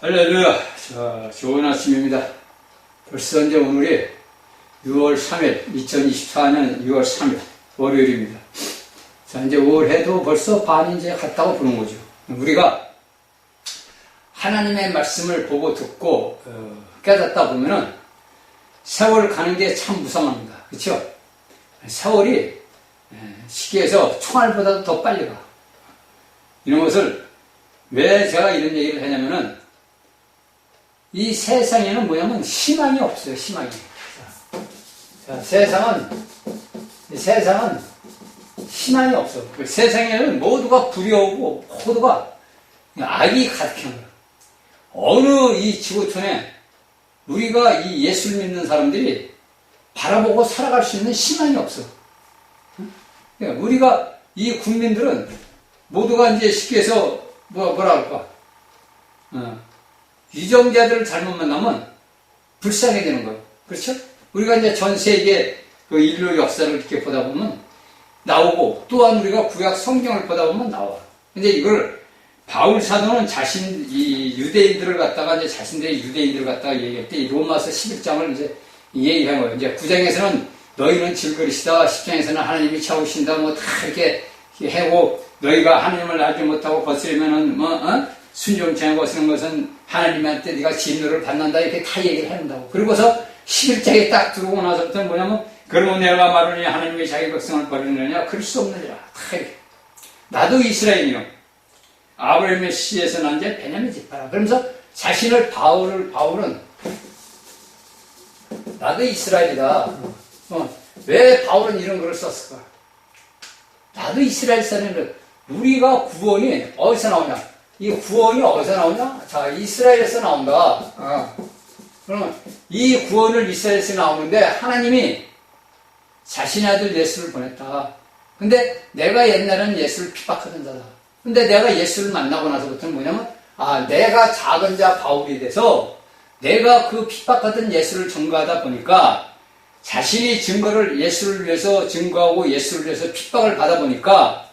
할렐루야. 자, 좋은 아침입니다. 벌써 이제 오늘이 6월 3일, 2024년 6월 3일, 월요일입니다. 자, 이제 올해도 벌써 반이 이제 갔다고 보는 거죠. 우리가 하나님의 말씀을 보고 듣고, 깨닫다 보면은 세월 가는 게 참 무성합니다. 그쵸? 세월이 시계에서 총알보다도 더 빨리 가. 이런 것을 왜 제가 이런 얘기를 하냐면은 이 세상에는 뭐냐면 희망이 없어요. 희망이. 자, 세상은 희망이 없어. 세상에는 모두가 두려우고 모두가 악이 가득한 거야. 어느 이 지구촌에 우리가 이 예수를 믿는 사람들이 바라보고 살아갈 수 있는 희망이 없어. 우리가 이 국민들은 모두가 이제 쉽게 해서 뭐라 할까? 유정자들을 잘못 만나면 불쌍하게 되는 거예요. 그렇죠? 우리가 이제 전 세계 그 인류 역사를 이렇게 보다 보면 나오고, 또한 우리가 구약 성경을 보다 보면 나와. 근데 이걸 바울 사도는 이 유대인들을 갖다가 이제 자신들의 유대인들을 갖다가 얘기할 때 이 로마서 11장을 이제 얘기한 거예요. 이제 9장에서는 너희는 질그릇이다. 10장에서는 하나님이 채우신다. 뭐 다 이렇게 하고, 너희가 하나님을 알지 못하고 거스르면은 순종치 않고 거스르는 것은 하나님한테 네가 진노를 받는다. 이렇게 다 얘기를 한다고. 그리고서 11장에 딱 들어오고 나서부터는 뭐냐면, 그러면 내가 말하니 하나님이 자기 백성을 버리느냐? 그럴 수 없느니라. 다 이렇게. 나도 이스라엘이요. 아브라함의 씨에서 난 자 베냐민 지파라. 그러면서 자신을 바울은 나도 이스라엘이다. 왜 바울은 이런 글을 썼을까? 나도 이스라엘 사람인데 우리가 구원이 어디서 나오냐? 이 구원이 어디서 나오냐? 자, 이스라엘에서 나온다. 그러면 이 구원을 이스라엘에서 나오는데 하나님이 자신의 아들 예수를 보냈다. 근데 내가 옛날에는 예수를 핍박하던 자다. 근데 내가 예수를 만나고 나서부터는 뭐냐면, 내가 작은 자 바울이 돼서 내가 그 핍박하던 예수를 증거하다 보니까 자신이 예수를 위해서 증거하고 예수를 위해서 핍박을 받아보니까,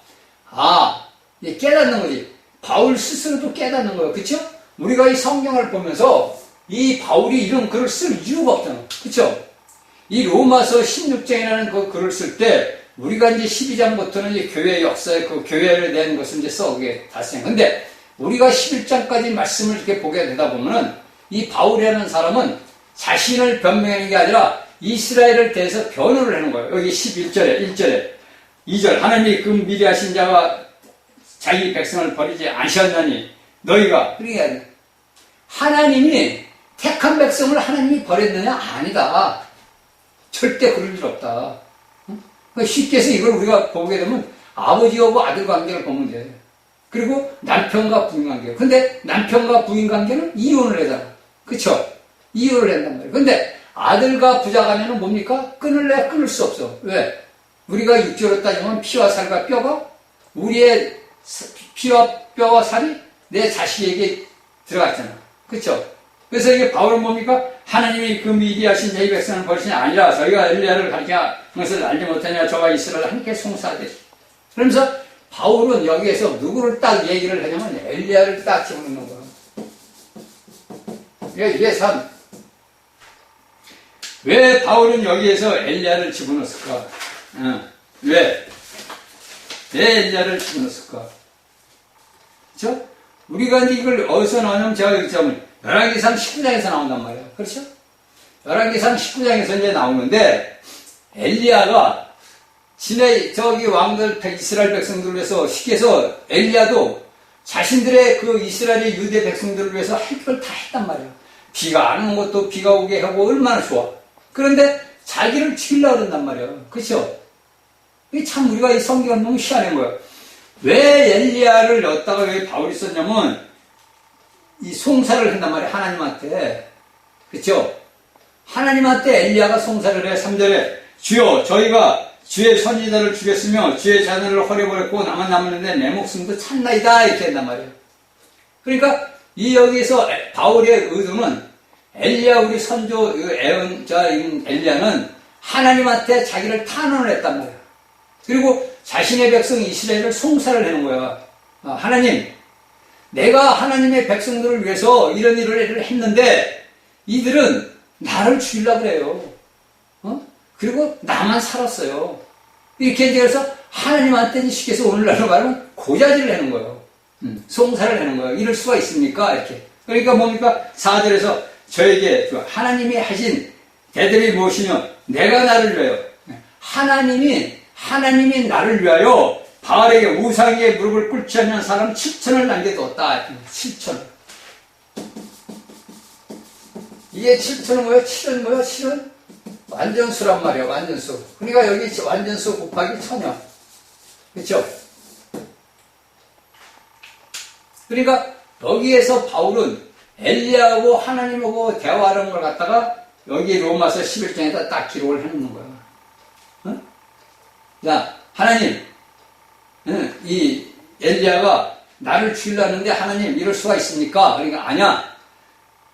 깨닫는 거지. 바울 스스로도 깨닫는 거예요. 그쵸? 우리가 이 성경을 보면서 이 바울이 이런 글을 쓸 이유가 없잖아. 그쵸? 이 로마서 16장이라는 그 글을 쓸 때, 우리가 이제 12장부터는 이제 교회 역사에 그 교회에 대한 것을 이제 써오게 됐어요. 근데 우리가 11장까지 말씀을 이렇게 보게 되다 보면은 이 바울이라는 사람은 자신을 변명하는 게 아니라 이스라엘을 대해서 변호를 하는 거예요. 여기 11절에, 1절에, 2절. 하나님이 그 미리 하신 자가 자기 백성을 버리지 않으셨나니 너희가. 그러니까 하나님이 택한 백성을 하나님이 버렸느냐? 아니다. 절대 그럴 일 없다. 쉽게 해서 이걸 우리가 보게 되면 아버지하고 아들 관계를 보면 돼. 그리고 남편과 부인 관계. 근데 남편과 부인 관계는 이혼을 하잖아. 그쵸? 이혼을 한단 말이에요. 근데 아들과 부자간에는 뭡니까? 끊을래? 끊을 수 없어. 왜? 우리가 육조로 따지면 피와 살과 뼈가 우리의 피와 뼈와 살이 내 자식에게 들어갔잖아. 그쵸? 그래서 이게 바울은 뭡니까? 하나님이 그 미리 하신 자기 백성을 버리시니 아니라 저희가 엘리야를 가르쳐 것을 알지 못하냐 저와 이스라엘 함께 송사하되. 그러면서 바울은 여기에서 누구를 딱 얘기를 하냐면 엘리야를 딱 집어넣는 거야. 이게 참, 왜 바울은 여기에서 엘리야를 집어넣었을까? 왜 엘리야를 집어넣었을까? 그렇죠? 우리가 이제 이걸 어디서 나오냐면 제가 여기 있자면 열왕기상 19장에서 나온단 말이에요. 그렇죠? 열왕기상 19장에서 이제 나오는데 엘리야가 저기 왕들 이스라엘 백성들을 위해서 쉽게 해서 엘리야도 자신들의 그 이스라엘의 유대 백성들을 위해서 할 걸 다 했단 말이에요. 비가 안 오는 것도 비가 오게 하고 얼마나 좋아. 그런데 자기를 죽이려고 그런단 말이에요. 그렇죠? 이게 참 우리가 이 성경을 너무 희한한 거예요. 왜 엘리야를 넣었다가 왜 바울이 썼냐면 이 송사를 한단 말이에요. 하나님한테. 그렇죠? 하나님한테 엘리야가 송사를 해. 3절에 주여 저희가 주의 선지자를 죽였으며 주의 자녀를 허려버렸고 나만 남았는데 내 목숨도 찬나이다 이렇게 한단 말이에요. 그러니까 이 여기서 바울의 의도는 엘리야 우리 선조 애언자인 엘리야는 하나님한테 자기를 탄원을 했단 말이에요. 그리고 자신의 백성 이스라엘을 송사를 하는 거야. 하나님 내가 하나님의 백성들을 위해서 이런 일을 했는데 이들은 나를 죽이려고 그래요. 그리고 나만 살았어요. 이렇게 해서 하나님한테 시켜서 오늘날로 말하면 고자질을 하는 거예요. 송사를 하는 거예요. 이럴 수가 있습니까? 이렇게. 그러니까 뭡니까? 4절에서 저에게 하나님이 하신 대답이 무엇이며 내가 나를 위하여 하나님이 나를 위하여 바알에게 우상에게 무릎을 꿇지 않는 사람 7천을 남겨두었다. 7천. 이게 7천은 뭐예요? 7은 뭐예요? 7은 완전수란 말이에요. 완전수. 그러니까 여기 완전수 곱하기 1000이요. 그렇죠? 그러니까 여기에서 바울은 엘리야하고 하나님하고 대화하는 걸 갖다가 여기 로마서 11장에다 딱 기록을 해놓는 거예요. 자, 하나님, 이 엘리야가 나를 죽이려는데 하나님 이럴 수가 있습니까? 그러니까 아니야.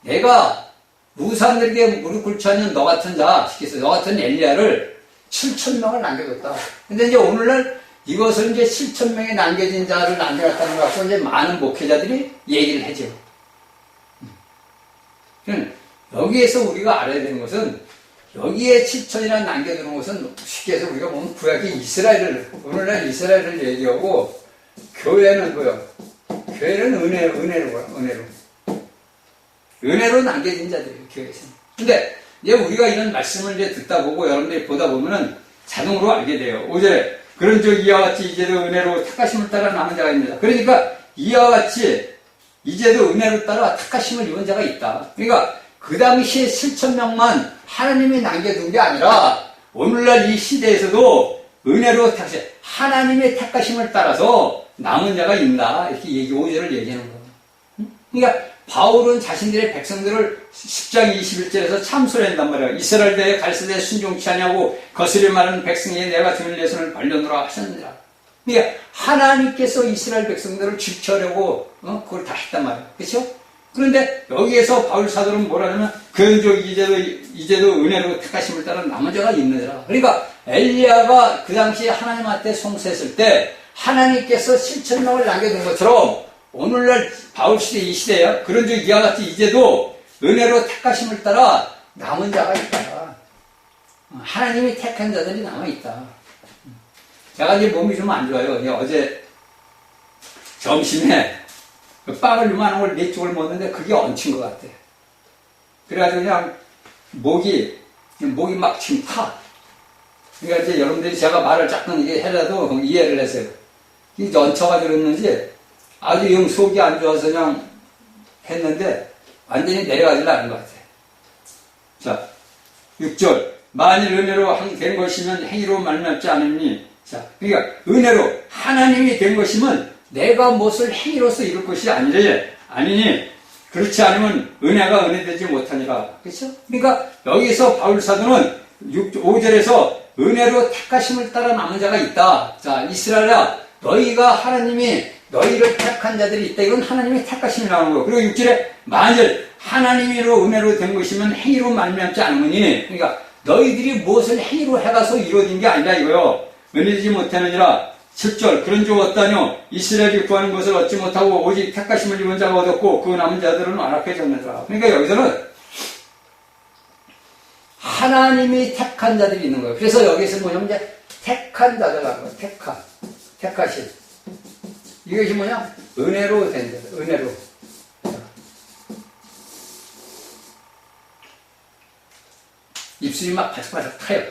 내가 우상들에게 무릎 꿇지 않는 너 같은 자, 시켜서 너 같은 엘리야를 7,000명을 남겨뒀다. 근데 이제 오늘날 이것을 이제 7,000명의 남겨진 자를 남겨놨다는 것 갖고 이제 많은 목회자들이 얘기를 해줘. 여기에서 우리가 알아야 되는 것은 여기에 7,000이나 남겨두는 것은 쉽게 해서 우리가 보면 구약의 이스라엘을, 오늘날 이스라엘을 얘기하고 교회는 뭐요? 교회는 은혜로 남겨진 자들이에요, 교회에서는. 근데 이제 우리가 이런 말씀을 이제 듣다 보고 여러분들이 보다 보면은 자동으로 알게 돼요. 5절에 그런 적 이와 같이 이제도 은혜로 택하심을 따라 남은 자가 있습니다. 그러니까 이와 같이 이제도 은혜로 따라 택하심을 입은 자가 있다. 그러니까 그 당시에 7,000명만 하나님이 남겨둔 게 아니라 오늘날 이 시대에서도 은혜로 택하심, 하나님의 택하심을 따라서 남은 자가 있다. 이렇게 5절을 얘기하는 거예요. 그러니까 바울은 자신들의 백성들을 10장 21절에서 참소를 한단 말이에요. 이스라엘 대에 갈세대 순종치 아니하고 거스려 말하는 백성에게 내가 주는 내 손을 벌려놓으라 하셨느니라. 그러니까 하나님께서 이스라엘 백성들을 지켜려고 그걸 다 했단 말이에요. 그렇죠? 그런데 여기에서 바울 사도는 뭐라냐면 그런즉 이제도 은혜로 택하심을 따라 남은 자가 있느니라. 그러니까 엘리야가 그 당시에 하나님한테 송수했을 때 하나님께서 7,000명을 남겨둔 것처럼 오늘날 바울 시대 이 시대야. 그런즉 이와 같이 이제도 은혜로 택하심을 따라 남은 자가 있다. 하나님이 택한 자들이 남아있다. 제가 이제 몸이 좀 안 좋아요. 어제 점심에 빵을 요만한 걸 4쪽을 먹는데 그게 얹힌 것 같아. 그래가지고 그냥 목이 막 지금 타. 그러니까 이제 여러분들이 제가 말을 조금 이게 해라도 이해를 했어요. 이게 얹혀가지고 그랬는지 아주 영 속이 안 좋아서 그냥 했는데 완전히 내려가지를 않은 것 같아요. 자, 6절. 만일 은혜로 된 것이면 행위로 말미암지 않으니. 자, 그러니까 은혜로 하나님이 된 것이면 내가 무엇을 행위로서 이룰 것이 아니니 그렇지 않으면 은혜가 은혜되지 못하니라. 그렇죠? 그러니까 여기서 바울 사도는 5절에서 은혜로 택하심을 따라 남은 자가 있다. 자, 이스라엘아, 너희가 하나님이 너희를 택한 자들이 있다. 이건 하나님의 택하심이 나오는 거고. 그리고 6절에 만일 하나님으로 은혜로 된 것이면 행위로 말미암지 않으니. 그러니까 너희들이 무엇을 행위로 해가서 이루어진 게 아니라 이거요. 은혜되지 못하느니라. 7절 그런즉 어떠하뇨 이스라엘이 구하는 것을 얻지 못하고 오직 택하심을 입은 자가 얻었고 그 남은 자들은 완악해졌느니라. 그러니까 여기서는 하나님이 택한 자들이 있는 거예요. 그래서 여기서 뭐냐면 이제 택한 자들이라는 거예요. 택하신. 이것이 뭐냐? 은혜로 된 자. 은혜로. 입술이 막 바삭바삭 타요.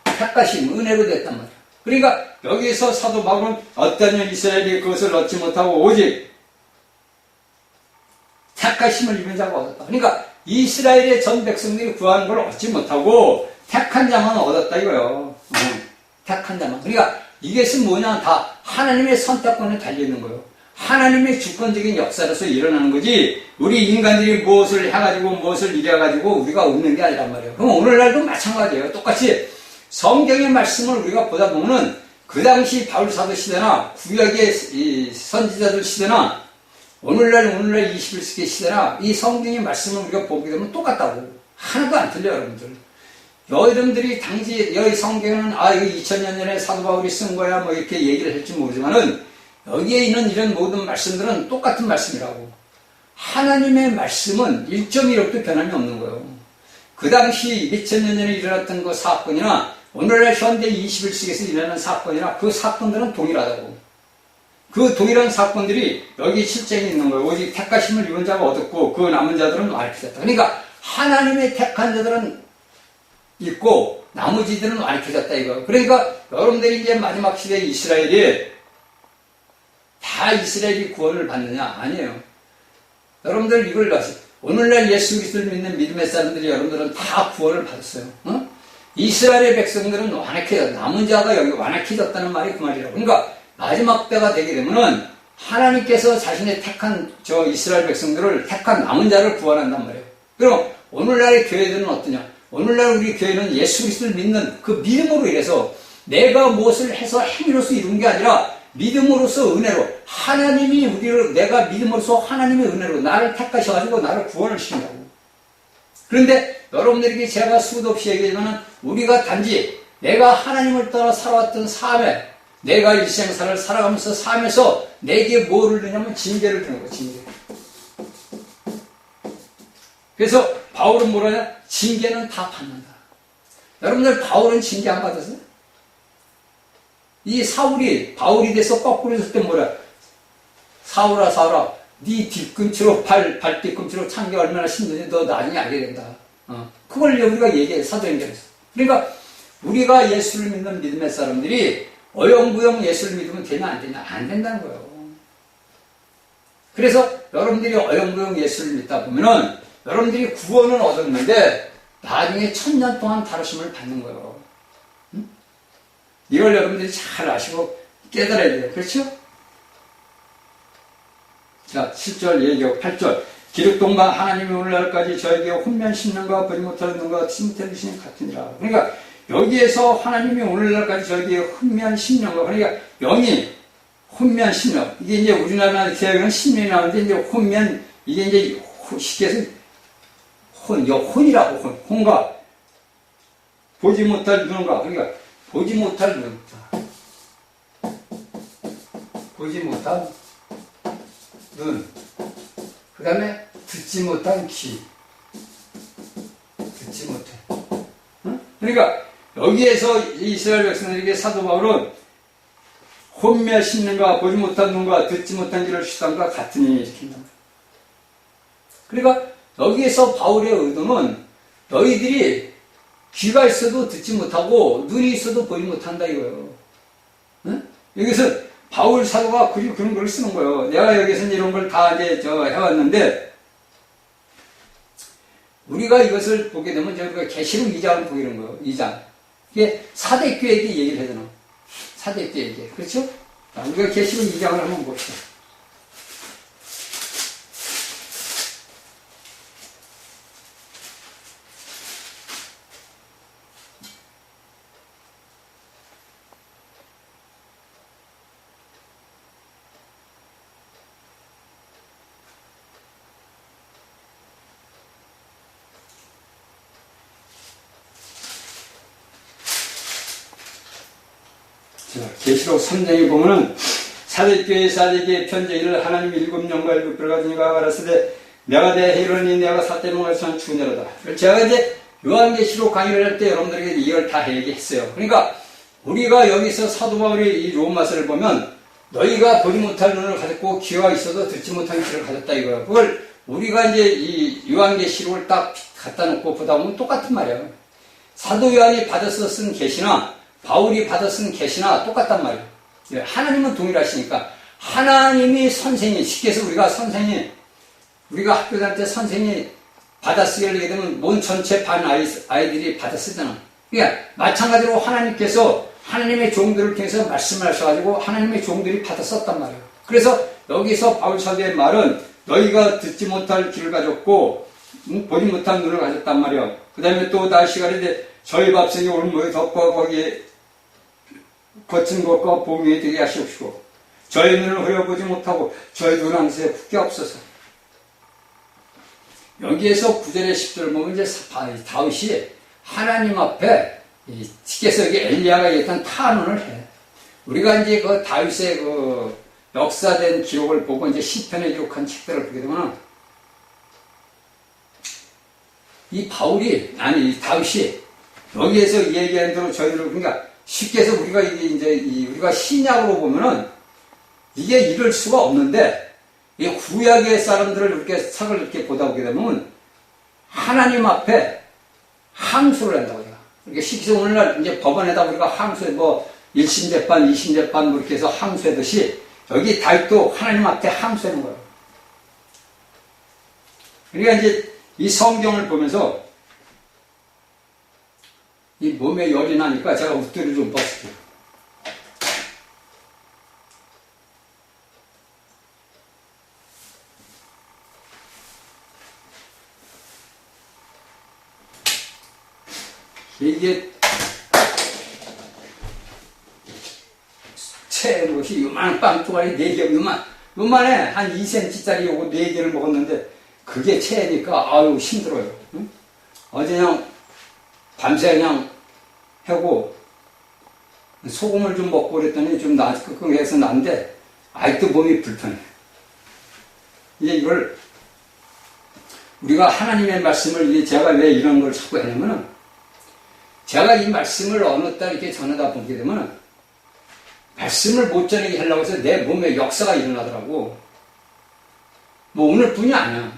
택하심, 은혜로 됐단 말이에요. 그러니까 여기서 사도 바울은 어떠냐 이스라엘이 그것을 얻지 못하고 오직 택하심을 입은 자가 얻었다. 그러니까 이스라엘의 전 백성들이 구하는 걸 얻지 못하고 택한 자만 얻었다 이거예요. 택한 자만. 그러니까 이것은 뭐냐? 다 하나님의 선택권에 달려있는 거예요. 하나님의 주권적인 역사로서 일어나는 거지 우리 인간들이 무엇을 해가지고 무엇을 이래가지고 우리가 얻는 게 아니란 말이에요. 그럼 오늘날도 마찬가지예요. 똑같이 성경의 말씀을 우리가 보다 보면은 그 당시 바울 사도 시대나 구약의 이 선지자들 시대나 오늘날 21세기 시대나 이 성경의 말씀을 우리가 보게 되면 똑같다고. 하나도 안 틀려요, 여러분들. 여러분들이 당시 여기 성경은 이거 2000년 전에 사도 바울이 쓴 거야 뭐 이렇게 얘기를 할지 모르지만은 여기에 있는 이런 모든 말씀들은 똑같은 말씀이라고. 하나님의 말씀은 1.1억도 변함이 없는 거예요. 그 당시 2000년 전에 일어났던 그 사건이나 오늘날 현대 21세기에서 일어나는 사건이나 그 사건들은 동일하다고. 그 동일한 사건들이 여기 실쟁이 있는 거예요. 오직 택하심을 입은 자가 얻었고 그 남은 자들은 완악해졌다. 그러니까 하나님의 택한 자들은 있고 나머지들은 완악해졌다 이거. 그러니까 여러분들이 이제 마지막 시대 이스라엘이 다 이스라엘이 구원을 받느냐? 아니에요. 여러분들 이걸 아세요. 오늘날 예수 그리스도를 믿는 믿음의 사람들이 여러분들은 다 구원을 받았어요. 어? 이스라엘의 백성들은 완악해졌다. 남은 자가 여기 완악해졌다는 말이 그 말이라고. 그러니까 마지막 때가 되게 되면은 하나님께서 자신의 택한 저 이스라엘 백성들을 택한 남은 자를 구원한단 말이에요. 그럼 오늘날의 교회들은 어떠냐? 오늘날 우리 교회는 예수 그리스도를 믿는 그 믿음으로 인해서 내가 무엇을 해서 행위로서 이룬 게 아니라 믿음으로써 은혜로 하나님이 우리를 내가 믿음으로써 하나님의 은혜로 나를 택하셔가지고 나를 구원을 시킨다고. 그런데 여러분들에게 제가 수도 없이 얘기하지만 우리가 단지 내가 하나님을 따라 살아왔던 삶에 내가 일생사를 살아가면서 삶에서 내게 뭐를 주냐면 징계를 주는 거예요. 징계. 그래서 바울은 뭐라냐? 징계는 다 받는다. 여러분들 바울은 징계 안 받았어요? 이 바울이 돼서 거꾸로 있을 때 뭐라? 사울아, 사울아, 네 뒤꿈치로 발 뒤꿈치로 찬 게 얼마나 힘든지 너 나중에 알게 된다. 그걸 우리가 얘기해, 사도행전에서. 그러니까 우리가 예수를 믿는 믿음의 사람들이 어영부영 예수를 믿으면 되냐 안 되냐? 안 된다는 거예요. 그래서 여러분들이 어영부영 예수를 믿다 보면은 여러분들이 구원은 얻었는데 나중에 1000년 동안 다루심을 받는 거예요. 응? 이걸 여러분들이 잘 아시고 깨달아야 돼요. 그렇죠? 자, 7절 얘기하고 8절. 기득동과 하나님이 오늘날까지 저에게 혼면 심령과 보지 못하는 눈과 침못해 주시는 같으니라. 그러니까 여기에서 하나님이 오늘날까지 저에게 혼면 심령과, 그러니까 영이 혼면 심령. 이게 이제 우리나라 대학은 심령이 나오는데 이제 혼면, 이게 이제 쉽게 해서 혼이라고, 혼과 보지 못할 눈과, 그러니까 보지 못할 눈, 보지 못한 눈, 그 다음에 듣지 못한 귀, 듣지 못해. 응? 그러니까 여기에서 이스라엘 백성들에게 사도 바울은 혼며 심령과 보지 못한 눈과 듣지 못한 귀를 주시단과 같으니 이렇게 합니다. 그러니까 여기에서 바울의 의도는 너희들이 귀가 있어도 듣지 못하고 눈이 있어도 보지 못한다 이거예요. 응? 여기서 바울 사도가 그런 걸 쓰는 거예요. 내가 여기서 이런 걸 다 이제 해왔는데 우리가 이것을 보게 되면 우리가 계시록 2장을 보게 되는 거예요. 2장. 이게 사대교회에게 얘기를 해야 되나? 사대교회에게. 그렇죠? 자, 우리가 계시록 2장을 한번 봅시다. 계시록 3장에 보면은 사대교회 사대교회 편지를 하나님 7영과 7별 가지니가 가라사대 내가 내 헤이로니 내가 사대문을 선 주내로다. 제가 이제 요한계시록 강의를 할 때 여러분들에게 이걸 다 얘기했어요. 그러니까 우리가 여기서 사도 바울의 이 로마서를 보면 너희가 보지 못할 눈을 가졌고 귀가 있어도 듣지 못한 귀를 가졌다 이거예요. 그걸 우리가 이제 이 요한계시록을 딱 갖다 놓고 보다 보면 똑같은 말이에요. 사도 요한이 받아서 쓴 계시나 바울이 받아 쓴 계시나 똑같단 말이에요. 하나님은 동일하시니까 하나님이 선생이, 쉽게 해서 우리가 학교 다닐 때 선생이 받아 쓰게 하게 되면 온 전체 반 아이들이 받아 쓰잖아. 그러니까 마찬가지로 하나님께서 하나님의 종들을 통해서 말씀을 하셔가지고 하나님의 종들이 받아 썼단 말이에요. 그래서 여기서 바울 사도의 말은 너희가 듣지 못할 귀를 가졌고 보지 못한 눈을 가졌단 말이에요. 그 다음에 또 다시 가는데 저희 밥생이 올무에 덮고 거기에 거친 것과 봉이 되게 하시옵시고 저희 눈을 흘려보지 못하고 저희 눈 안새 붓게 없어서. 여기에서 9절에 10절을 보면 이제 다윗이 하나님 앞에 직계서 여기 엘리야가 얘기했던 탄원을 해. 우리가 이제 그 다윗의 그 역사된 기록을 보고 이제 시편에 기록한 책들을 보게 되면 이 다윗이 여기에서 얘기한 대로 저희들 그러니까 쉽게 해서 우리가 우리가 신약으로 보면은 이게 이럴 수가 없는데 이 구약의 사람들을 이렇게 sak을 이렇게 보다 보게 되면 하나님 앞에 항소를 한다고 해요. 이렇게 쉽게 해서 오늘날 이제 법원에다 우리가 항소해 1심 재판, 2심 재판 이렇게 해서 항소하듯이 여기 다윗도 하나님 앞에 항소하는 거예요. 그러니까 이제 이 성경을 보면서 이 몸에 열이 나니까 제가 웃도리를 좀 벗을게요. 이게 채것이 요만한 빵뚜가리 4개 요만해 한 2cm짜리 요거 4개를 먹었는데 그게 채니까 아유 힘들어요. 응? 어제 그냥 밤새 그냥 하고 소금을 좀 먹고 그랬더니 좀 끙끙해서 난데 아직도 몸이 불편해. 이제 이걸 우리가 하나님의 말씀을 제가 왜 이런 걸 자꾸 하냐면은 제가 이 말씀을 어느 날 이렇게 전하다 보게 되면은 말씀을 못 전하게 하려고 해서 내 몸에 역사가 일어나더라고. 오늘뿐이 아니야.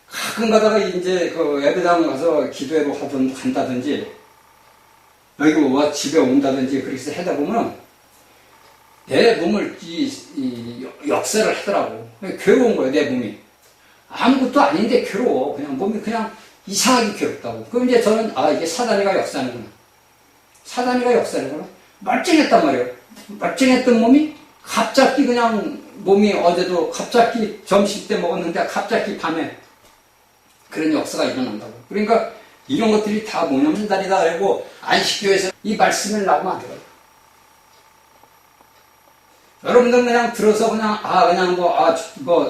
가끔 가다가 이제 예배당 가서 기도회로 간다든지 여기 집에 온다든지 그렇게 해서 하다 보면 내 몸을 역사를 하더라고. 괴로운 거예요, 내 몸이. 아무것도 아닌데 괴로워. 그냥 몸이 그냥 이상하게 괴롭다고. 그럼 이제 저는 이게 사단이가 역사하는구나. 사단이가 역사하는구나. 멀쩡했단 말이에요. 멀쩡했던 몸이 갑자기 그냥 몸이 어제도 갑자기 점심 때 먹었는데 갑자기 밤에 그런 역사가 일어난다고. 그러니까 이런 것들이 다 뭐냐면 달이다 그러고 안식교에서 이 말씀을 나오면 안 돼요. 여러분들 그냥 들어서 그냥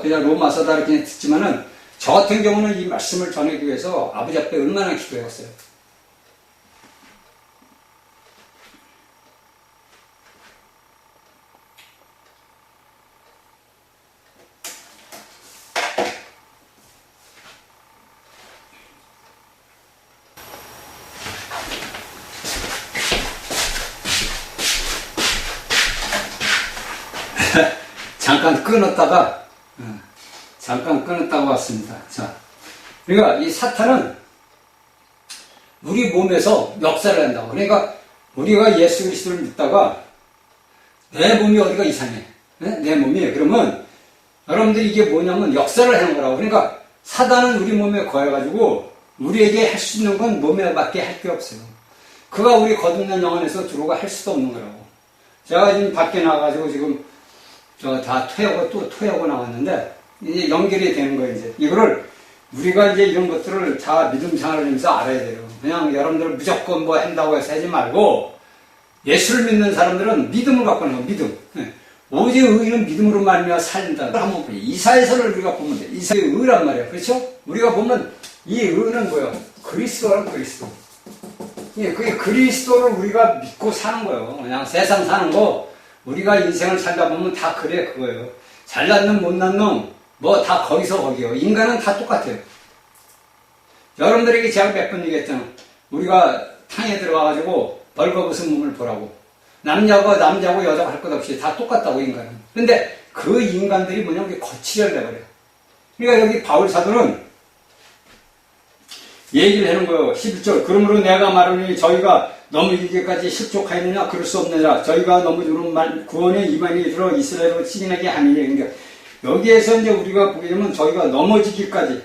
그냥 로마서다 이렇게 듣지만은 저 같은 경우는 이 말씀을 전하기 위해서 아버지 앞에 얼마나 기도해왔어요. 잠깐 끊었다가 왔습니다. 자, 그러니까 이 사탄은 우리 몸에서 역사를 한다고. 그러니까 우리가 예수 그리스도를 믿다가 내 몸이 어디가 이상해. 네? 내 몸이. 그러면 여러분들이 이게 뭐냐면 역사를 하는 거라고. 그러니까 사단은 우리 몸에 거해가지고 우리에게 할 수 있는 건 몸에밖에 할 게 없어요. 그가 우리 거듭난 영혼에서 들어가 할 수도 없는 거라고. 제가 지금 밖에 나가가지고 지금 다 토하고 나왔는데, 이제 연결이 되는 거예요, 이제. 이거를, 우리가 이제 이런 것들을 다 믿음 생활을 하면서 알아야 돼요. 그냥 여러분들 무조건 한다고 해서 하지 말고, 예수를 믿는 사람들은 믿음을 갖고 하는 거예요, 믿음. 오직 의인은 믿음으로 말미암아 살린다. 한번 보세요. 이사야서를 우리가 보면 돼. 이사야의 의란 말이에요. 그렇죠? 우리가 보면 이 의는 뭐예요? 그리스도라는 그리스도. 그게 그리스도를 우리가 믿고 사는 거예요. 그냥 세상 사는 거, 우리가 인생을 살다 보면 다 그래, 그거예요. 잘난 놈, 못난 놈, 다 거기서 거기요. 인간은 다 똑같아요. 여러분들에게 제가 몇 번 얘기했잖아. 우리가 탕에 들어가가지고 벌거벗은 몸을 보라고. 남자고 여자고 할 것 없이 다 똑같다고, 인간은. 근데 그 인간들이 뭐냐면 거칠을 내버려요. 그러니까 여기 바울 사도는 얘기를 하는 거예요. 11절. 그러므로 내가 말하니 저희가 넘어지기까지 실족하였느냐? 그럴 수 없느냐? 저희가 넘어지는 말, 구원의 이만이 이르러 이스라엘로 시인하게 하느냐? 그러니까 여기에서 이제 우리가 보게 되면 저희가 넘어지기까지.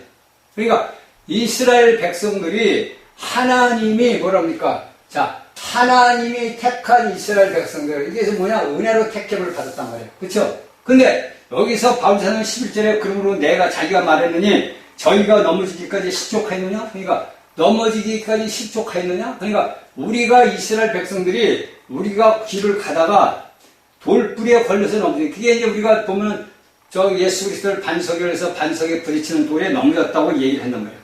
그러니까 이스라엘 백성들이 하나님이 뭐랍니까? 자, 하나님이 택한 이스라엘 백성들. 이게 뭐냐? 은혜로 택함을 받았단 말이에요. 그쵸? 근데 여기서 바울사는 11절에 그러므로 내가 자기가 말했느니 저희가 넘어지기까지 실족하였느냐? 그러니까 넘어지기까지 실족하였느냐? 그러니까 우리가 이스라엘 백성들이 우리가 길을 가다가 돌뿌리에 걸려서 넘어지기. 그게 이제 우리가 보면 예수 그리스도를 반석에서 반석에 부딪히는 돌에 넘어졌다고 얘기를 한단 말이에요.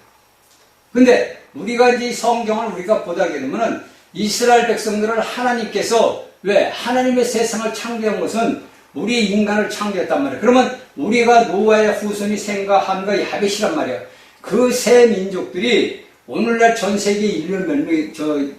근데 우리가 이제 성경을 우리가 보다 되면은 이스라엘 백성들을 하나님께서 왜 하나님의 세상을 창조한 것은 우리 인간을 창조했단 말이에요. 그러면 우리가 노아의 후손이 셈과 함과 야벳이란 말이에요. 그 세 민족들이 오늘날 전 세계 인류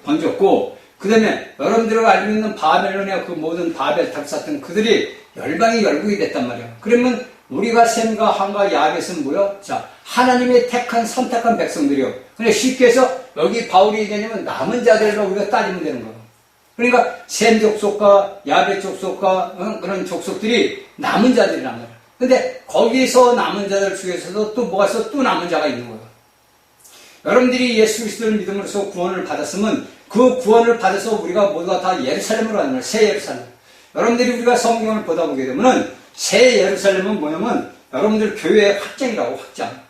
번졌고, 그 다음에 여러분들이 알고 있는 바벨론의 그 모든 바벨탑 쌓던 그들이 열방이 열국이 됐단 말이에요. 그러면 우리가 셈과 함과 야벳은 뭐요? 자, 하나님의 선택한 백성들이요. 근데 쉽게 해서 여기 바울이 얘기하냐면 남은 자들과 우리가 따지면 되는 거예요. 그러니까 셈 족속과 야벳 족속과 그런 족속들이 남은 자들이란 말이에요. 근데 거기서 남은 자들 중에서도 또 뭐가 있어? 또 남은 자가 있는 거예요. 여러분들이 예수 그리스도를 믿음으로써 구원을 받았으면 그 구원을 받아서 우리가 모두가 다 예루살렘으로 가는 거예요. 새 예루살렘. 여러분들이 우리가 성경을 보다 보게 되면은 새 예루살렘은 뭐냐면 여러분들 교회의 확장이라고, 확장.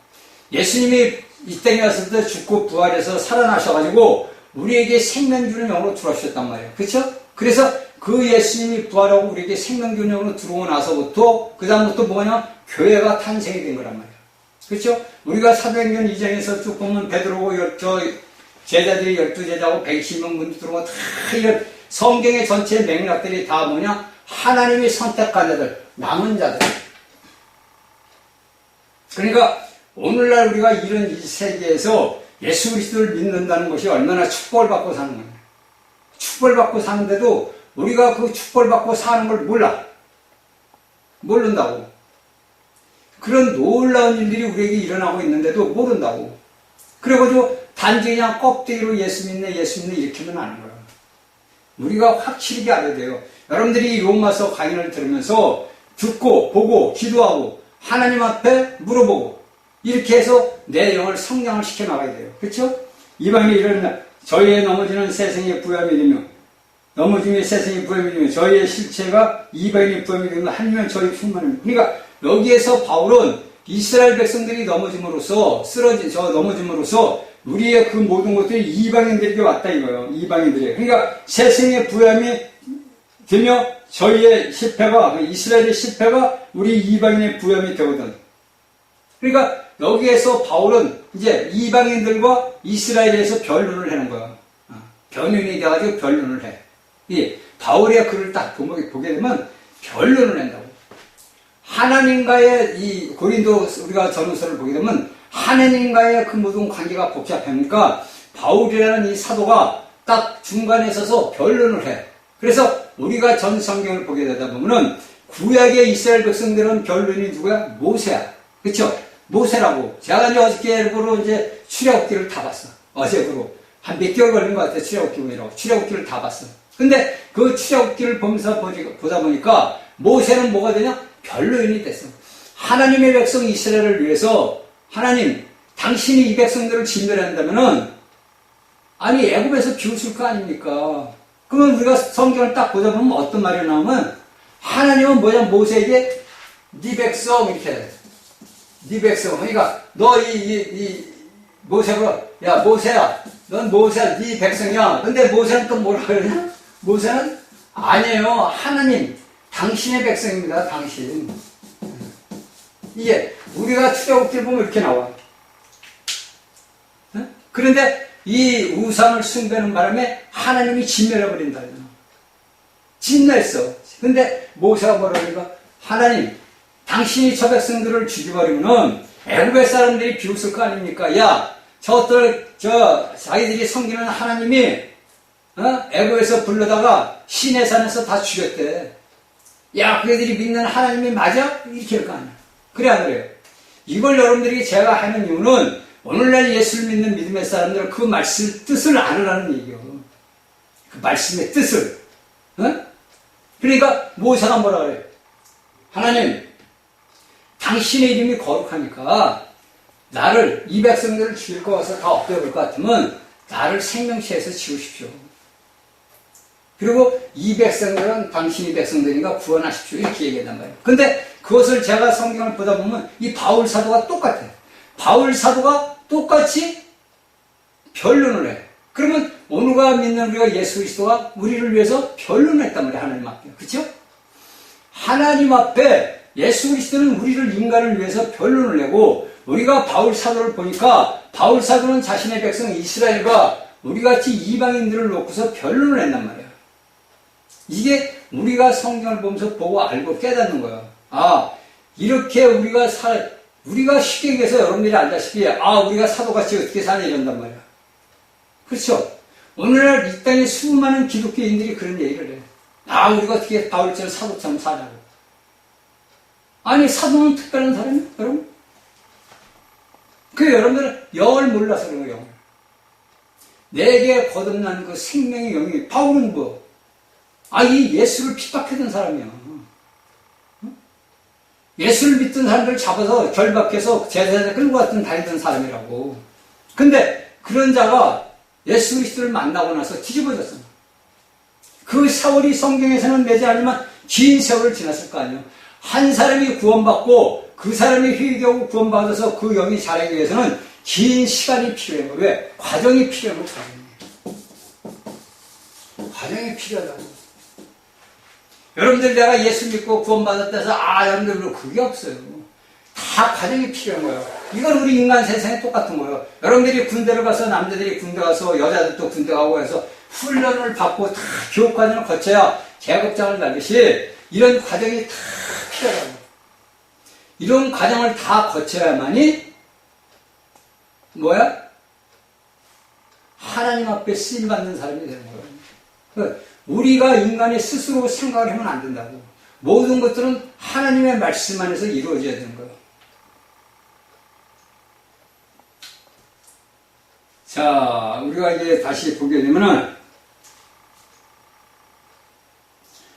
예수님이 이 땅에 왔을 때 죽고 부활해서 살아나셔가지고 우리에게 생명 주는 영으로 들어오셨단 말이에요. 그렇죠? 그래서 그 예수님이 부활하고 우리에게 생명 주는 영으로 들어오고 나서부터 그 다음부터 뭐냐? 교회가 탄생이 된 거란 말이에요. 그렇죠? 우리가 사도행전 2장에서 쭉 보면 베드로고 제자들이 12제자고 120명 분도 들어오고 다 이런 성경의 전체 맥락들이 다 뭐냐? 하나님이 선택한 자들, 남은 자들. 그러니까 오늘날 우리가 이런 이 세계에서 예수 그리스도를 믿는다는 것이 얼마나 축복을 받고 사는 거예요. 축복을 받고 사는데도 우리가 그 축복을 받고 사는 걸 몰라. 모른다고. 그런 놀라운 일들이 우리에게 일어나고 있는데도 모른다고. 그래가지고 단지 그냥 껍데기로 예수 믿네 이렇게 하면 안 거야. 우리가 확실히 알아야 돼요. 여러분들이 로마서 강의를 들으면서 듣고 보고 기도하고 하나님 앞에 물어보고 이렇게 해서 내 영을 성장을 시켜나가야 돼요. 그렇죠? 이방인이 이런 저희의 넘어지는 세상의 부함이 되며 넘어짐의 세상의 부함이 되며 저희의 실체가 이방인의 부함이 되며 하나님은 저희 충만합니다. 그러니까 여기에서 바울은 이스라엘 백성들이 넘어짐으로써 넘어짐으로써 우리의 그 모든 것들이 이방인들에게 왔다 이거예요. 이방인들이. 그러니까 세상의 부함이 되며 저희의 실패가 이스라엘의 실패가 우리 이방인의 부함이 되거든. 그러니까 여기에서 바울은 이제 이방인들과 이스라엘에서 변론을 하는 거야. 변론이 돼가지고 변론을 해. 이 바울의 글을 딱 보게 되면 변론을 한다고. 하나님과의 이 고린도 우리가 전후서를 보게 되면 하나님과의 그 모든 관계가 복잡하니까 바울이라는 이 사도가 딱 중간에 서서 변론을 해. 그래서 우리가 전 성경을 보게 되다 보면은 구약의 이스라엘 백성들은 변론이 누구야? 모세야. 그쵸? 모세라고. 제가 이제 어저께로 이제 출애굽기를 다 봤어. 어제로. 한 몇 개월 걸린 것 같아. 출애굽기를 다 봤어. 근데 그 출애굽기를 보면서 보다 보니까 모세는 뭐가 되냐? 변론인이 됐어. 하나님의 백성 이스라엘을 위해서 하나님, 당신이 이 백성들을 진멸한다면은 아니 애굽에서 비웃을 거 아닙니까? 그러면 우리가 성경을 딱 보다 보면 어떤 말이 나오면 하나님은 뭐냐 모세에게 네 백성 이렇게 해. 네 백성. 그러니까 너 모세가 야 모세야, 넌 모세야, 네 백성이야. 근데 모세는 또 뭐라 그러냐? 모세는 아니에요. 하나님, 당신의 백성입니다. 당신. 이게 우리가 출애굽기를 보면 이렇게 나와. 그런데 이 우상을 숭배하는 바람에 하나님이 진멸해버린다. 진멸했어. 근데 모세가 뭐라 그러니까 하나님, 당신이 저 백성들을 죽여버리면은 애굽의 사람들이 비웃을 거 아닙니까? 야, 자기들이 섬기는 하나님이 애굽에서 불러다가 시내산에서 다 죽였대. 야, 그들이 믿는 하나님이 맞아? 이렇게 할 거 아니야. 그래 안 그래요? 이걸 여러분들이 제가 하는 이유는 오늘날 예수를 믿는 믿음의 사람들은 그 말씀 뜻을 알으라는 얘기예요. 그 말씀의 뜻을. 그러니까 모세가 뭐라 그래? 하나님, 당신의 이름이 거룩하니까 나를 이 백성들을 죽일 것 같아서 다 엎드려볼 것 같으면 나를 생명체에서 지우십시오. 그리고 이 백성들은 당신이 백성들이니까 구원하십시오. 이렇게 얘기한단 말이에요. 근데 그것을 제가 성경을 보다 보면 이 바울 사도가 똑같아요. 바울 사도가 똑같이 변론을 해. 그러면 오늘과 믿는 우리가 예수 그리스도가 우리를 위해서 변론을 했단 말이에요. 하나님 앞에. 그렇죠? 하나님 앞에 예수 그리스도는 우리를 인간을 위해서 변론을 내고 우리가 바울 사도를 보니까 바울 사도는 자신의 백성 이스라엘과 우리같이 이방인들을 놓고서 변론을 했단 말이에요. 이게 우리가 성경을 보면서 보고 알고 깨닫는 거야. 아, 이렇게 우리가 쉽게 얘기해서 여러분들이 알다시피, 우리가 사도같이 어떻게 사냐 이런단 말이야. 그렇죠? 오늘날 이 땅에 수많은 기독교인들이 그런 얘기를 해. 우리가 어떻게 바울처럼 사도처럼 사냐고. 아니, 사도는 특별한 사람이야, 여러분? 여러분들은 영을 몰라서 그런 거예요, 영을. 내게 거듭난 그 생명의 영이, 바울은 뭐? 이 예수를 핍박했던 사람이야. 예수를 믿던 사람들을 잡아서 결박해서 제사장에 끌고 갔던 다니던 사람이라고. 근데 그런 자가 예수 그리스도를 만나고 나서 뒤집어졌어. 그 세월이 성경에서는 매지 않지만 긴 세월을 지났을 거 아니에요. 한 사람이 구원받고 그 사람이 회개하고 구원받아서 그 영이 자라기 위해서는 긴 시간이 필요해요. 왜? 과정이 필요한 거예요. 과정이 필요하다고. 여러분들 내가 예수 믿고 구원받았다 해서 여러분들 그게 없어요. 다 과정이 필요한 거예요. 이건 우리 인간 세상에 똑같은 거예요. 여러분들이 군대를 가서 남자들이 군대 가서 여자들도 군대 가고 해서 훈련을 받고 다 교육 과정을 거쳐야 계급장을 달듯이 이런 과정이 다 필요하다고. 이런 과정을 다 거쳐야만이 하나님 앞에 쓰임받는 사람이 되는 거예요. 우리가 인간이 스스로 생각을 하면 안 된다고. 모든 것들은 하나님의 말씀 안에서 이루어져야 되는 거예요. 자, 우리가 이제 다시 보게 되면은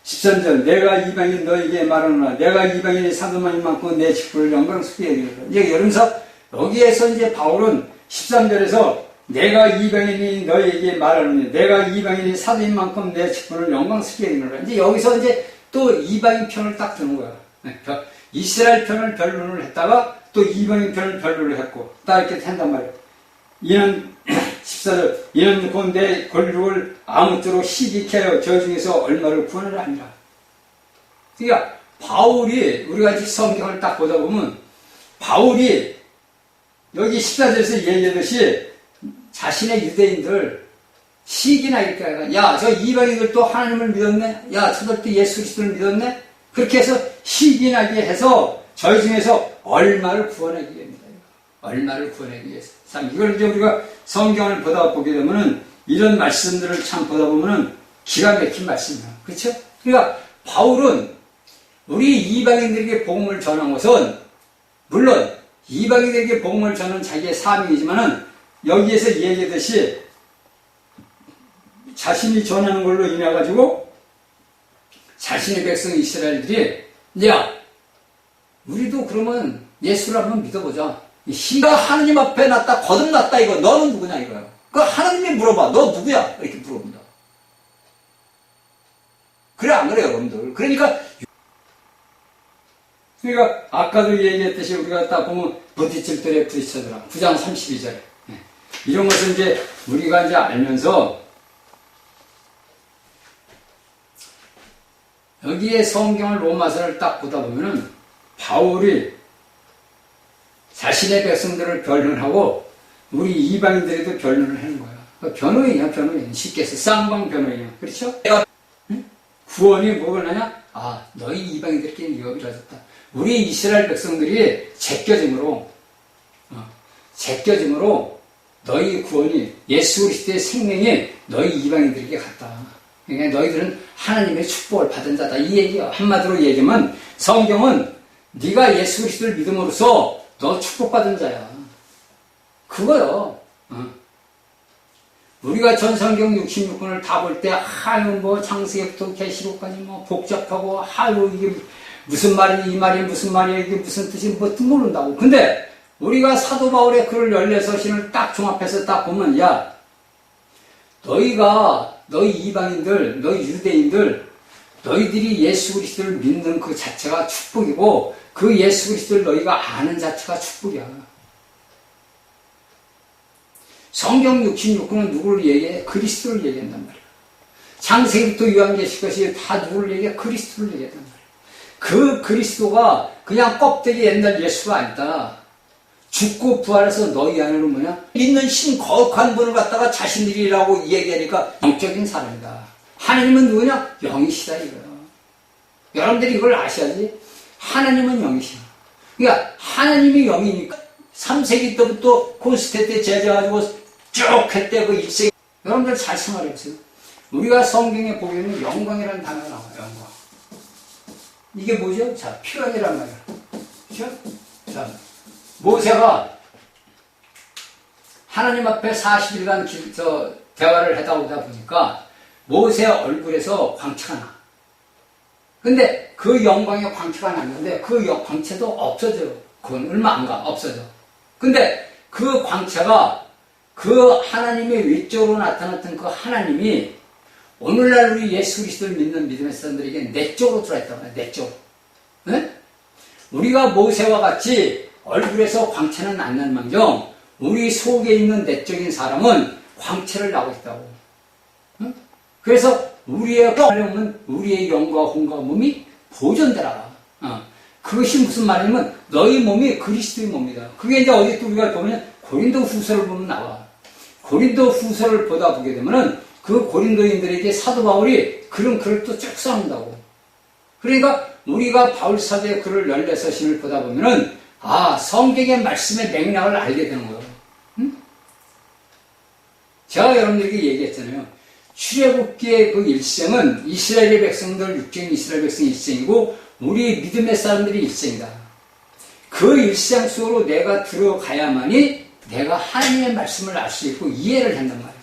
13절, 내가 이방인 너에게 말하노라. 내가 이방인이 사도만인 만큼 내 직분을 영광스럽게 여기노라. 이제 여러분서 여기에서 이제 바울은 13절에서 내가 이방인이 너에게 말하노니 내가 이방인이 사도인 만큼 내 직분을 영광스럽게 여기노라. 이제 여기서 이제 또 이방인 편을 딱 드는 거야. 이스라엘 편을 변론을 했다가 또 이방인 편을 변론을 했고 딱 이렇게 한단 말이야. 이는 14절, 이는 곧 내 권력을 아무쪼록 희귀케 하여 저 중에서 얼마를 구원하라 아니라. 그러니까 바울이 우리가 이제 성경을 딱 보다 보면 바울이 여기 14절에서 얘기하듯이 자신의 유대인들 시기나 이렇게 하니까 저 이방인들도 하나님을 믿었네? 저들도 예수 그리스도를 믿었네? 그렇게 해서 시기나게 해서 저희 중에서 얼마를 구원하기 위해입니다. 얼마를 구원하기 위해서. 참, 이걸 이제 우리가 성경을 보게 되면은 이런 말씀들을 참 보다 보면은 기가 막힌 말씀이야. 그렇죠? 그러니까 바울은 우리 이방인들에게 복음을 전한 것은 물론 이방인들에게 복음을 전하는 자기의 사명이지만은 여기에서 얘기하듯이 자신이 전하는 걸로 인해 가지고 자신의 백성 이스라엘들이 우리도 그러면 예수를 한번 믿어보자. 희가 하나님 앞에 났다, 거듭났다, 이거. 너는 누구냐, 이거야. 하나님이 물어봐. 너 누구야? 이렇게 물어본다. 그래, 안 그래요, 여러분들? 그러니까, 아까도 얘기했듯이 우리가 딱 보면 부딪힐 때에 부딪혀더라. 9장 32절. 이런 것을 이제 우리가 이제 알면서 여기에 성경을 로마서를 딱 보다 보면은 바울이 자신의 백성들을 변론하고 우리 이방인들에도 변론을 하는 거야. 변호인이야, 변호인. 쉽게 해서 쌍방 변호인이야. 그렇죠? 구원이 뭐냐냐? 너희 이방인들끼리 이거 이루어졌다. 우리 이스라엘 백성들이 제껴짐으로 너희 구원이 예수 그리스도의 생명이 너희 이방인들에게 갔다. 그러니까 너희들은 하나님의 축복을 받은 자다. 이 얘기야. 한마디로 얘기하면 성경은 네가 예수 그리스도를 믿음으로써 너 축복받은 자야. 그거요. 우리가 전성경 66권을 다 볼 때 창세기부터 계시록까지 복잡하고 이게 무슨 말이 이 말이 무슨 말이야 이게 무슨 뜻이 뭐든 모른다고. 근데 우리가 사도 바울의 글을 14서신을 딱 종합해서 딱 보면 너희 이방인들, 너희 유대인들, 너희들이 예수 그리스도를 믿는 그 자체가 축복이고 그 예수 그리스도를 너희가 아는 자체가 축복이야. 성경 66권은 누구를 얘기해? 그리스도를 얘기한단 말이야. 창세기부터 요한계시까지 다 누구를 얘기해? 그리스도를 얘기한단 말이야. 그 그리스도가 그냥 껍데기 옛날 예수가 아니다. 죽고 부활해서 너희 안에는 믿는 신 거룩한 분을 갖다가 자신들이라고 얘기하니까 영적인 사람이다. 하나님은 누구냐? 영이시다 이거야. 여러분들이 이걸 아셔야지. 하나님은 영이시야. 그러니까 하나님이 영이니까 3세기 때부터 고스테 때 제자가지고 쭉 했대 그 1세기. 여러분들 잘 생각해보세요. 우리가 성경에 보면 영광이라는 단어가 나와요. 영광. 이게 뭐죠? 자, 표현이란 말이야. 그렇죠? 자, 모세가 하나님 앞에 40일간 대화를 하다 오다 보니까 모세 얼굴에서 광채가 나. 근데 그 영광의 광채가 났는데 그 광채도 없어져요. 그건 얼마 안 가. 없어져. 근데 그 광채가 그 하나님의 외적으로 나타났던 그 하나님이 오늘날 우리 예수 그리스도를 믿는 믿음의 사람들에게 내적으로 들어있단 말이야. 내적으로. 네? 우리가 모세와 같이 얼굴에서 광채는 안 나는 망정 우리 속에 있는 내적인 사람은 광채를 나고 있다고. 응? 그래서 우리의 하려면 우리의 영과 혼과 몸이 보존되라. 그것이 무슨 말이냐면 너희 몸이 그리스도의 몸이다. 그게 이제 어디 또 우리가 보면 고린도 후서를 보면 나와. 고린도 후서를 보다 보게 되면은 그 고린도인들에게 사도 바울이 그런 글을 또 쭉 써놓는다고. 그러니까 우리가 바울 사도의 글을 14서신을 보다 보면은 성경의 말씀의 맥락을 알게 되는 거예요. 응? 제가 여러분들에게 얘기했잖아요. 출애굽기의 그 일생은 이스라엘의 백성들 육적인 이스라엘 백성 일생이고 우리 믿음의 사람들이 일생이다. 그 일생 속으로 내가 들어가야만이 내가 하나님의 말씀을 알 수 있고 이해를 한단 말이야.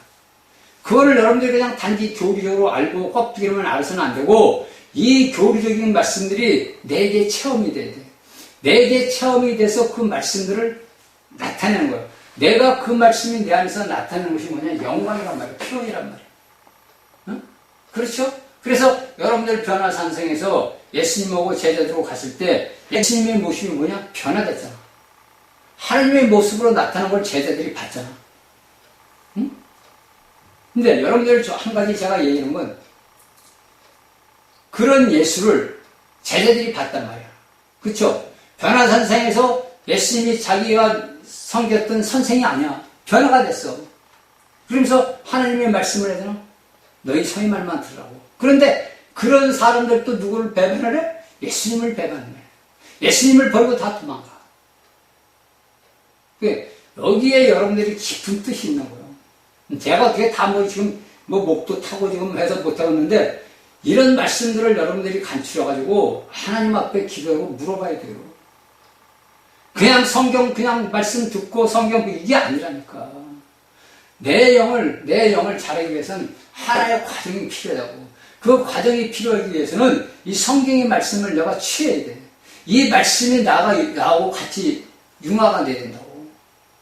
그거를 여러분들이 그냥 단지 교리적으로 알고 껍데기로만 알아서는 안 되고 이 교리적인 말씀들이 내게 체험이 돼야 돼. 내게 체험이 돼서 그 말씀들을 나타내는 거예요. 내가 그 말씀이 내 안에서 나타내는 것이 뭐냐? 영광이란 말이에요. 표현이란 말이에요. 응? 그렇죠? 그래서 여러분들 변화산성에서 예수님하고 제자들하고 갔을 때 예수님의 모습이 뭐냐? 변화됐잖아. 하나님의 모습으로 나타난 걸 제자들이 봤잖아. 응? 근데 여러분들 한 가지 제가 얘기하는 건 그런 예수를 제자들이 봤단 말이야. 그렇죠? 변화산성에서 예수님이 자기가 섬겼던 선생이 아니야. 변화가 됐어. 그러면서 하나님의 말씀을 해야 되나? 너희 저희 말만 들으라고. 그런데 그런 사람들도 누구를 배반을 해? 예수님을 배반해. 예수님을 버리고 다 도망가. 여기에 여러분들이 깊은 뜻이 있는 거예요. 제가 어떻게 다 지금 목도 타고 지금 해서 못하고 있는데 이런 말씀들을 여러분들이 간추려가지고 하나님 앞에 기도하고 물어봐야 돼요. 그냥 성경 그냥 말씀 듣고 성경 이게 아니라니까. 내 영을 자라기 위해서는 하나의 과정이 필요하다고. 그 과정이 필요하기 위해서는 이 성경의 말씀을 내가 취해야 돼. 이 말씀이 나하고 같이 융화가 돼야 된다고.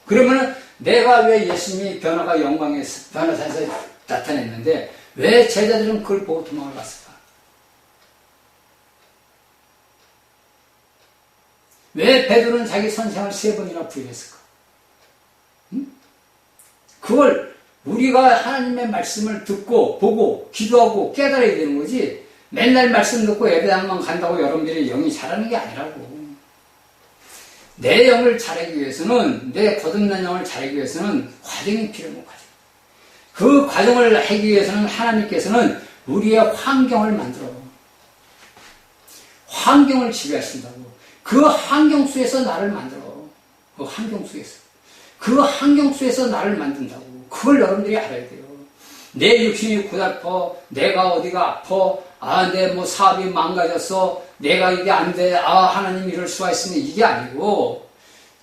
그러면은 내가 왜 예수님이 변화가 영광에서 변화산에서 나타냈는데 왜 제자들은 그걸 보고 도망을 갔을까? 왜 베드로는 자기 선생을 3번이나 부인했을까? 응? 그걸 우리가 하나님의 말씀을 듣고 보고 기도하고 깨달아야 되는 거지 맨날 말씀 듣고 예배당만 간다고 여러분들이 영이 자라는 게 아니라고. 내 영을 자라기 위해서는 내 거듭난 영을 자라기 위해서는 과정이 필요한 과정. 그 과정을 하기 위해서는 하나님께서는 우리의 환경을 만들어. 환경을 지배하신다고. 그 환경 속에서 나를 만들어. 그 환경 속에서. 그 환경 속에서 나를 만든다고. 그걸 여러분들이 알아야 돼요. 내 육신이 고달퍼. 내가 어디가 아파. 내 사업이 망가졌어. 내가 이게 안 돼. 하나님 이럴 수가 있으면 이게 아니고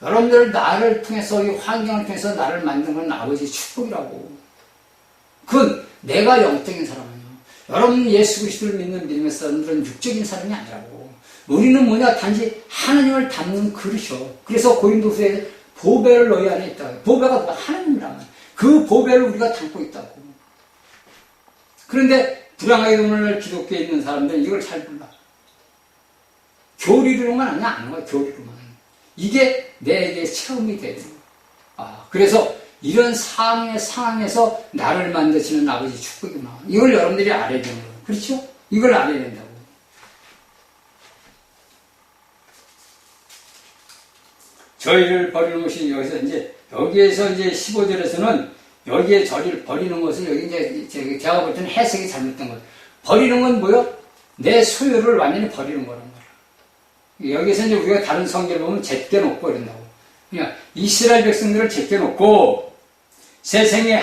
여러분들 나를 통해서 이 환경을 통해서 나를 만든 건 아버지의 축복이라고. 그건 내가 영적인 사람 아니야. 여러분 예수 그리스도를 믿는 믿음의 사람들은 육적인 사람이 아니라고. 우리는 뭐냐? 단지 하나님을 담는 그릇이요. 그래서 고린도후서에 보배를 너희 안에 있다. 보배가 하나님이라면 그 보배를 우리가 담고 있다고. 그런데 불쌍하게 오늘 기독교에 있는 사람들은 이걸 잘 몰라. 교리로만 아니야, 안 와, 교리로만. 이게 내게 체험이 돼야 돼요. 그래서 이런 상황에서 나를 만드시는 아버지 축복이구나. 이걸 여러분들이 알아야 되는 거예요. 그렇죠? 이걸 알아야 된다고. 저희를 버리는 것이 여기에서 이제 15절에서는 여기에 저희를 버리는 것을 여기 이제 제가 볼 때는 해석이 잘못된 거예요. 버리는 건 뭐요? 내 소유를 완전히 버리는 거란 말이야. 여기서 이제 우리가 다른 성경을 보면 제껴놓고 이런다고. 그러니까 이스라엘 백성들을 제껴놓고 세상에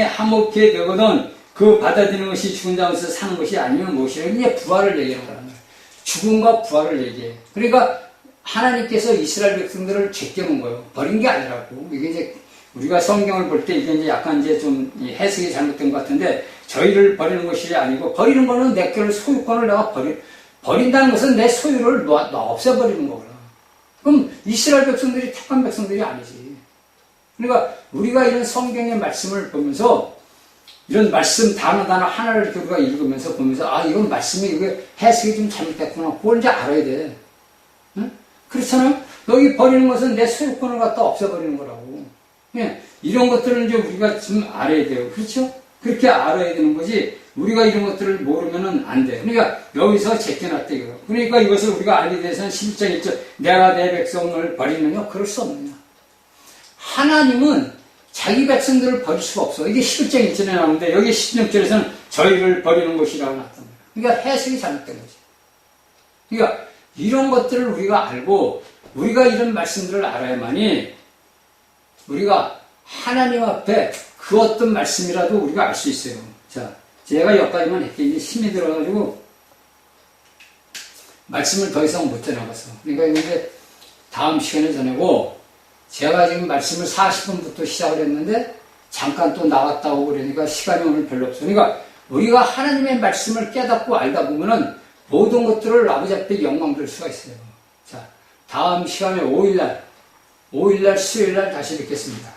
화목해 되거든 그 받아들이는 것이 죽은 자에서 사는 것이 아니면 무엇이라 이제 부활을 얘기하는 거란 말이야. 죽음과 부활을 얘기해. 그러니까 하나님께서 이스라엘 백성들을 제껴놓은 거예요. 버린 게 아니라고. 이게 이제 우리가 성경을 볼 때 이게 이제 약간 이제 좀 해석이 잘못된 것 같은데 저희를 버리는 것이 아니고 버리는 거는 내 거를 소유권을 내가 버린다는 것은 내 소유를 없애버리는 거구나. 그럼 이스라엘 백성들이 택한 백성들이 아니지. 그러니까 우리가 이런 성경의 말씀을 보면서 이런 말씀 단어 하나를 우리가 읽으면서 보면서 아 이건 말씀이 이게 해석이 좀 잘못됐구나. 그걸 이제 알아야 돼. 응? 그렇잖아요. 여기 버리는 것은 내 소유권을 갖다 없애버리는 거라고. 예, 이런 것들을 이제 우리가 좀 알아야 돼요. 그렇죠? 그렇게 알아야 되는 거지. 우리가 이런 것들을 모르면은 안 돼. 그러니까 여기서 제껴놨다 이거. 그러니까 이것을 우리가 알게 돼서는 11장 1절 내가 내 백성을 버리느냐? 그럴 수 없느냐. 하나님은 자기 백성들을 버릴 수가 없어. 이게 11장 1절에 나오는데 여기 16절에서는 저희를 버리는 것이라고 나왔단 말이야. 그러니까 해석이 잘못된 거지. 그러니까 이런 것들을 우리가 알고 우리가 이런 말씀들을 알아야만이 우리가 하나님 앞에 그 어떤 말씀이라도 우리가 알 수 있어요. 자, 제가 여기까지만 했더니 이제 힘이 들어가지고 말씀을 더 이상 못 전해봤어. 그러니까 이제 다음 시간에 전하고 제가 지금 말씀을 40분부터 시작을 했는데 잠깐 또 나갔다 오고 그러니까 시간이 오늘 별로 없어. 그러니까 우리가 하나님의 말씀을 깨닫고 알다 보면은 모든 것들을 아버지 앞에 영광 들 수가 있어요. 자, 다음 시간에 5일날 수요일날 다시 뵙겠습니다.